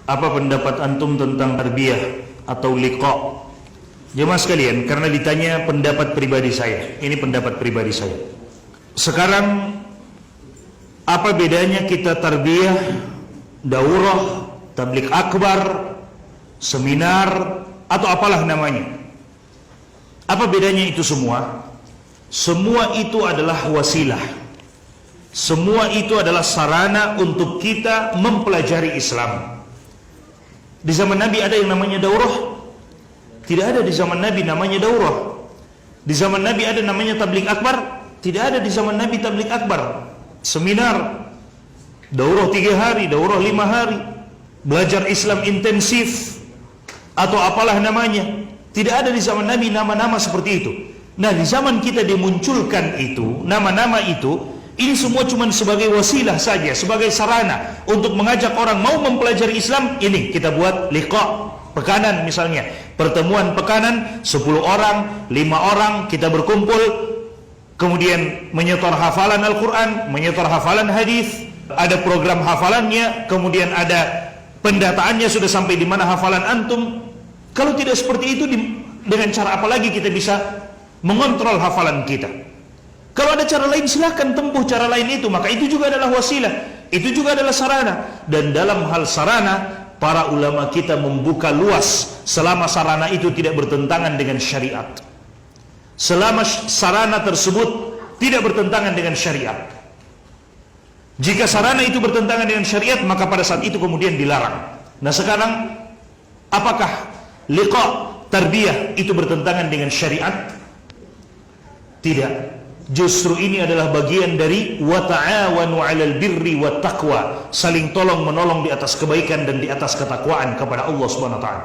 Apa pendapat antum tentang tarbiyah atau liqa? Jemaah sekalian, karena ditanya pendapat pribadi saya, ini pendapat pribadi saya. Sekarang apa bedanya kita tarbiyah, daurah, tabligh akbar, seminar, atau apalah namanya? Apa bedanya itu semua? Semua itu adalah wasilah. Semua itu adalah sarana untuk kita mempelajari Islam. Di zaman Nabi ada yang namanya daurah? Tidak ada di zaman Nabi namanya daurah. Di zaman Nabi ada namanya tabligh akbar? Tidak ada di zaman Nabi tabligh akbar. Seminar, daurah 3 hari, daurah 5 hari, belajar Islam intensif, atau apalah namanya. Tidak ada di zaman Nabi nama-nama seperti itu. Nah, di zaman kita dimunculkan itu, nama-nama itu, ini semua cuma sebagai wasilah saja, sebagai sarana untuk mengajak orang mau mempelajari Islam. Ini kita buat liqa, pekanan misalnya, pertemuan pekanan, 10 orang, 5 orang kita berkumpul, kemudian menyetor hafalan Al-Quran, menyetor hafalan hadis, ada program hafalannya, kemudian ada pendataannya sudah sampai di mana hafalan antum. Kalau tidak seperti itu, dengan cara apa lagi kita bisa mengontrol hafalan kita? Kalau ada cara lain, silahkan tempuh cara lain itu, maka itu juga adalah wasilah, itu juga adalah sarana. Dan dalam hal sarana, para ulama kita membuka luas selama sarana itu tidak bertentangan dengan syariat. Selama sarana tersebut tidak bertentangan dengan syariat. Jika sarana itu bertentangan dengan syariat, maka pada saat itu kemudian dilarang. Nah, sekarang apakah liqa, tarbiyah itu bertentangan dengan syariat? Tidak. Justru ini adalah bagian dari wa ta'awanu 'alal birri wat taqwa, saling tolong menolong di atas kebaikan dan di atas ketakwaan kepada Allah Subhanahu wa taala.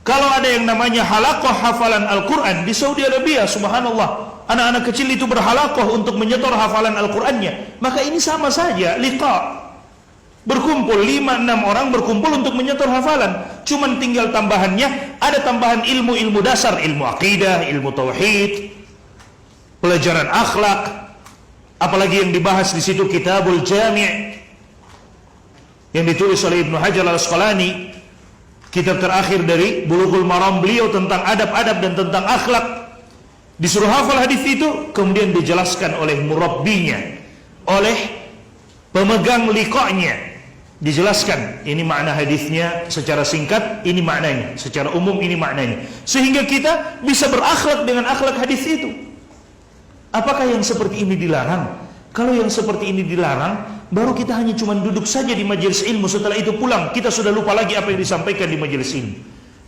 Kalau ada yang namanya halaqah hafalan Al-Qur'an di Saudi Arabia, subhanallah, anak-anak kecil itu berhalaqah untuk menyetor hafalan Al-Qur'annya, maka ini sama saja liqa. Berkumpul 5-6 orang berkumpul untuk menyetor hafalan. Cuman tinggal tambahannya, ada tambahan ilmu-ilmu dasar, ilmu akidah, ilmu tauhid, pelajaran akhlak, apalagi yang dibahas di situ Kitabul Jami' yang ditulis oleh Ibnu Hajar Al-Asqalani, kitab terakhir dari Bulughul Maram beliau tentang adab-adab dan tentang akhlak. Disuruh hafal hadis itu, kemudian dijelaskan oleh murabbinya, oleh pemegang liqa'nya, dijelaskan ini makna hadisnya secara singkat, ini maknanya secara umum, ini maknanya, sehingga kita bisa berakhlak dengan akhlak hadis itu. Apakah yang seperti ini dilarang? Kalau yang seperti ini dilarang, baru kita hanya cuma duduk saja di majelis ilmu, setelah itu pulang, kita sudah lupa lagi apa yang disampaikan di majelis ilmu.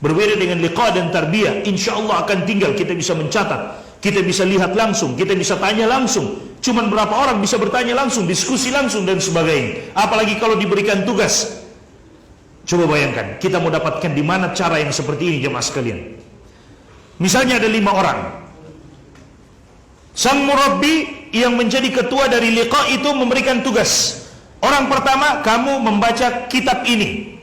Berbeda dengan liqa dan tarbiyah, insya Allah akan tinggal, kita bisa mencatat, kita bisa lihat langsung, kita bisa tanya langsung. Cuman berapa orang bisa bertanya langsung, diskusi langsung dan sebagainya. Apalagi kalau diberikan tugas. Coba bayangkan, kita mau dapatkan di mana cara yang seperti ini, jemaah sekalian. Misalnya ada 5 orang. Sang murabbi yang menjadi ketua dari liqa itu memberikan tugas. Orang pertama, kamu membaca kitab ini.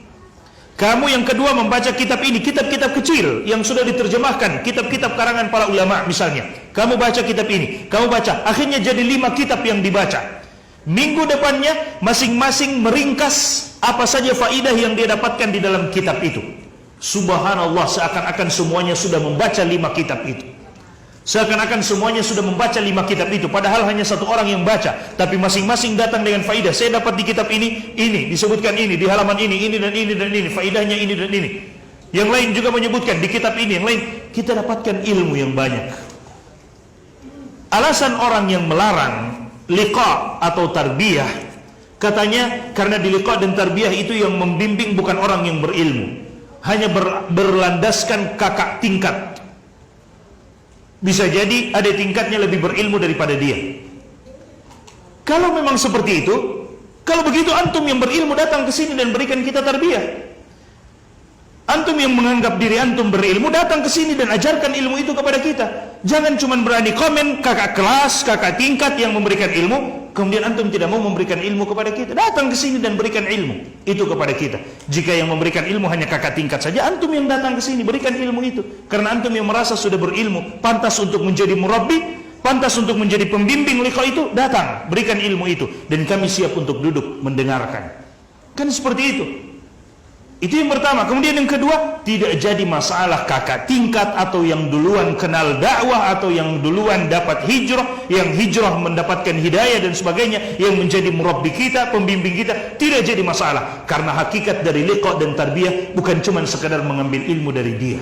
Kamu yang kedua membaca kitab ini, kitab-kitab kecil yang sudah diterjemahkan, kitab-kitab karangan para ulama misalnya. Kamu baca kitab ini, kamu baca. Akhirnya jadi 5 kitab yang dibaca. Minggu depannya masing-masing meringkas apa saja faidah yang dia dapatkan di dalam kitab itu. Subhanallah, seakan-akan semuanya sudah membaca 5 kitab itu. Seakan-akan semuanya sudah membaca 5 kitab itu, padahal hanya 1 orang yang baca, tapi masing-masing datang dengan faidah. Saya dapat di kitab ini disebutkan ini, di halaman ini dan ini dan ini, faidahnya ini dan ini. Yang lain juga menyebutkan di kitab ini, yang lain. Kita dapatkan ilmu yang banyak. Alasan orang yang melarang liqa atau tarbiyah, katanya karena di liqa dan tarbiyah itu yang membimbing bukan orang yang berilmu, hanya berlandaskan kakak tingkat. Bisa jadi ada tingkatnya lebih berilmu daripada dia. Kalau memang seperti itu, kalau begitu antum yang berilmu datang ke sini dan berikan kita tarbiyah. Antum yang menganggap diri antum berilmu datang ke sini dan ajarkan ilmu itu kepada kita. Jangan cuma berani komen kakak kelas, kakak tingkat yang memberikan ilmu, kemudian antum tidak mau memberikan ilmu kepada kita. Datang ke sini dan berikan ilmu itu kepada kita. Jika yang memberikan ilmu hanya kakak tingkat saja, antum yang datang ke sini berikan ilmu itu. Karena antum yang merasa sudah berilmu, pantas untuk menjadi murabbi, pantas untuk menjadi pembimbing liqa itu, datang, berikan ilmu itu. Dan kami siap untuk duduk mendengarkan. Kan seperti itu. Itu yang pertama. Kemudian yang kedua, tidak jadi masalah kakak tingkat atau yang duluan kenal dakwah atau yang duluan dapat hijrah, yang hijrah mendapatkan hidayah dan sebagainya, yang menjadi murabbi kita, pembimbing kita, tidak jadi masalah. Karena hakikat dari liqa dan tarbiyah bukan cuma sekadar mengambil ilmu dari dia.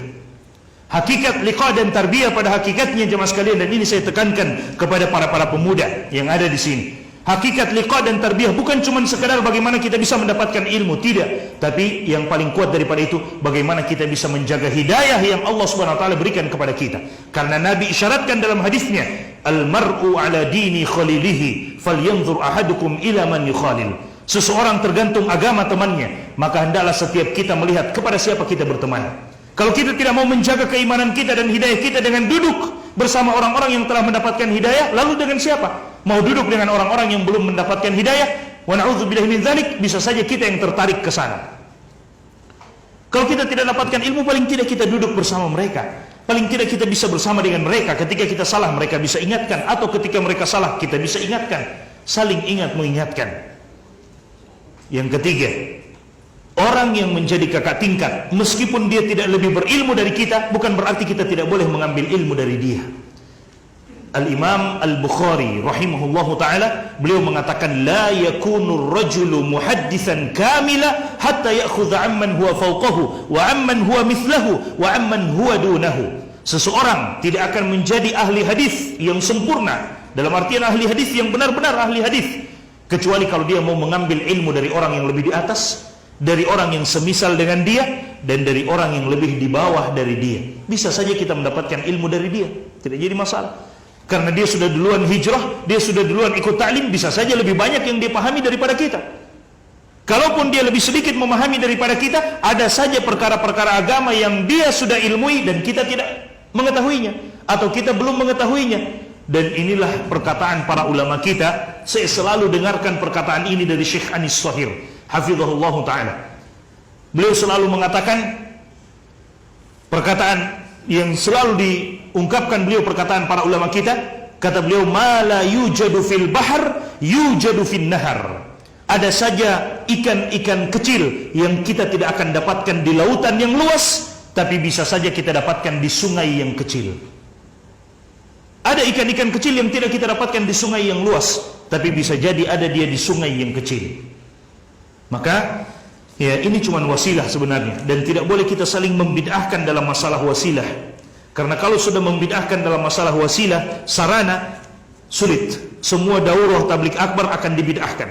Hakikat liqa dan tarbiyah pada hakikatnya jemaah sekalian, dan ini saya tekankan kepada para pemuda yang ada di sini. Hakikat liqa dan tarbiyah bukan cuma sekadar bagaimana kita bisa mendapatkan ilmu, tidak. Tapi yang paling kuat daripada itu, bagaimana kita bisa menjaga hidayah yang Allah Subhanahu wa taala berikan kepada kita. Karena Nabi isyaratkan dalam hadisnya, al-mar'u ala dini khalilihi falyanzur ahadukum ila man yukhalil. Seseorang tergantung agama temannya, maka hendaklah setiap kita melihat kepada siapa kita berteman. Kalau kita tidak mau menjaga keimanan kita dan hidayah kita dengan duduk bersama orang-orang yang telah mendapatkan hidayah, lalu dengan siapa? Mau duduk dengan orang-orang yang belum mendapatkan hidayah, wa na'udzubillahi min dzalik, bisa saja kita yang tertarik ke sana. Kalau kita tidak dapatkan ilmu, paling tidak kita duduk bersama mereka. Paling tidak kita bisa bersama dengan mereka. Ketika kita salah, mereka bisa ingatkan, atau ketika mereka salah, kita bisa ingatkan. Saling ingat mengingatkan. Yang ketiga, orang yang menjadi kakak tingkat, meskipun dia tidak lebih berilmu dari kita, bukan berarti kita tidak boleh mengambil ilmu dari dia. Al-Imam Al-Bukhari rahimahullahu ta'ala, beliau mengatakan, la yakunu rajulu muhaddisan kamila hatta ya'khudha amman huwa fawqahu wa amman huwa mithlahu wa amman huwa dunahu. Seseorang tidak akan menjadi ahli hadis yang sempurna, dalam artian ahli hadis yang benar-benar ahli hadis, kecuali kalau dia mau mengambil ilmu dari orang yang lebih di atas, dari orang yang semisal dengan dia, dan dari orang yang lebih di bawah dari dia. Bisa saja kita mendapatkan ilmu dari dia, tidak jadi masalah. Karena dia sudah duluan hijrah, dia sudah duluan ikut ta'lim, bisa saja lebih banyak yang dia pahami daripada kita. Kalaupun dia lebih sedikit memahami daripada kita, ada saja perkara-perkara agama yang dia sudah ilmui dan kita tidak mengetahuinya, atau kita belum mengetahuinya. Dan inilah perkataan para ulama kita. Saya selalu dengarkan perkataan ini dari Syekh Anis Shahir, hafizahullah ta'ala. Beliau selalu mengatakan perkataan yang selalu diungkapkan beliau, perkataan para ulama kita. Kata beliau, ma la yujadu fil bahr yujadu fin nahar. Ada saja ikan-ikan kecil yang kita tidak akan dapatkan di lautan yang luas, tapi bisa saja kita dapatkan di sungai yang kecil. Ada ikan-ikan kecil yang tidak kita dapatkan di sungai yang luas, tapi bisa jadi ada dia di sungai yang kecil. Maka ya, ini cuma wasilah sebenarnya, dan tidak boleh kita saling membid'ahkan dalam masalah wasilah. Karena kalau sudah membid'ahkan dalam masalah wasilah, sarana, sulit. Semua daurah tabligh akbar akan dibid'ahkan.